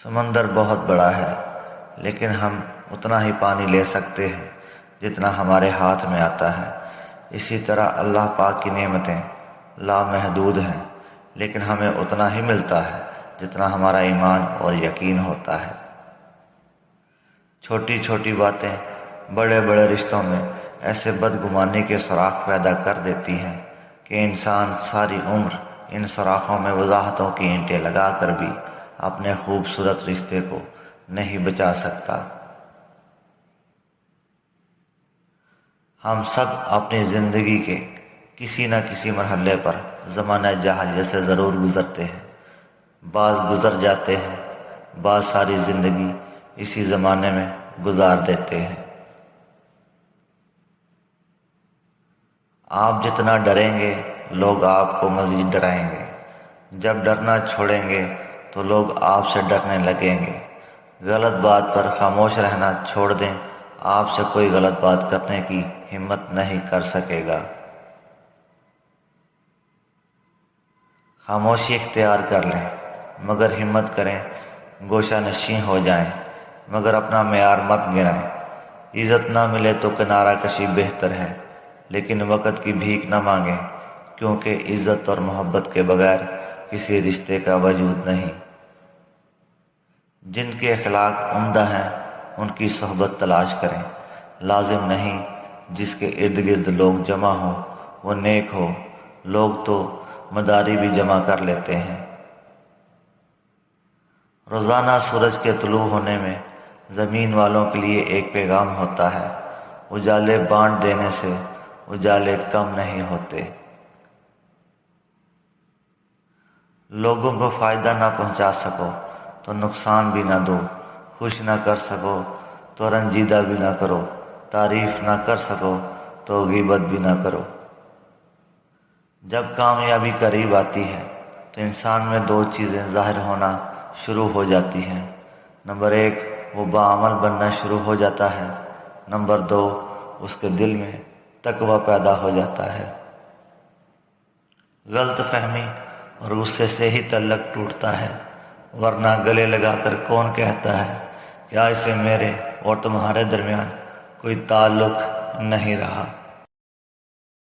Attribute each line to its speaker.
Speaker 1: سمندر بہت بڑا ہے، لیکن ہم اتنا ہی پانی لے سکتے ہیں جتنا ہمارے ہاتھ میں آتا ہے۔ اسی طرح اللہ پاک کی نعمتیں لامحدود ہیں، لیکن ہمیں اتنا ہی ملتا ہے جتنا ہمارا ایمان اور یقین ہوتا ہے۔ چھوٹی چھوٹی باتیں بڑے بڑے رشتوں میں ایسے بدگمانی کے سوراخ پیدا کر دیتی ہیں کہ انسان ساری عمر ان سوراخوں میں وضاحتوں کی اینٹیں لگا کر بھی اپنے خوبصورت رشتے کو نہیں بچا سکتا۔ ہم سب اپنی زندگی کے کسی نہ کسی مرحلے پر زمانہ جاہلیت سے ضرور گزرتے ہیں۔ بعض گزر جاتے ہیں، بعض ساری زندگی اسی زمانے میں گزار دیتے ہیں۔ آپ جتنا ڈریں گے لوگ آپ کو مزید ڈرائیں گے۔ جب ڈرنا چھوڑیں گے تو لوگ آپ سے ڈرنے لگیں گے۔ غلط بات پر خاموش رہنا چھوڑ دیں، آپ سے کوئی غلط بات کرنے کی ہمت نہیں کر سکے گا۔ خاموشی اختیار کر لیں، مگر ہمت کریں گوشہ نشین ہو جائیں، مگر اپنا معیار مت گرائیں۔ عزت نہ ملے تو کنارہ کشی بہتر ہے، لیکن وقت کی بھیک نہ مانگیں، کیونکہ عزت اور محبت کے بغیر کسی رشتے کا وجود نہیں۔ جن کے اخلاق عمدہ ہیں ان کی صحبت تلاش کریں، لازم نہیں جس کے ارد گرد لوگ جمع ہوں وہ نیک ہو۔ لوگ تو مداری بھی جمع کر لیتے ہیں۔ روزانہ سورج کے طلوع ہونے میں زمین والوں کے لیے ایک پیغام ہوتا ہے، اجالے بانٹ دینے سے اجالے کم نہیں ہوتے۔ لوگوں کو فائدہ نہ پہنچا سکو تو نقصان بھی نہ دو، خوش نہ کر سکو تو رنجیدہ بھی نہ کرو، تعریف نہ کر سکو تو غیبت بھی نہ کرو۔ جب کامیابی قریب آتی ہے تو انسان میں دو چیزیں ظاہر ہونا شروع ہو جاتی ہیں۔ نمبر 1، وہ باعمل بننا شروع ہو جاتا ہے۔ نمبر 2، اس کے دل میں تقوی پیدا ہو جاتا ہے۔ غلط فہمی اور غصے سے ہی تعلق ٹوٹتا ہے، ورنہ گلے لگا کر کون کہتا ہے کہ آج سے میرے اور تمہارے درمیان کوئی تعلق نہیں رہا۔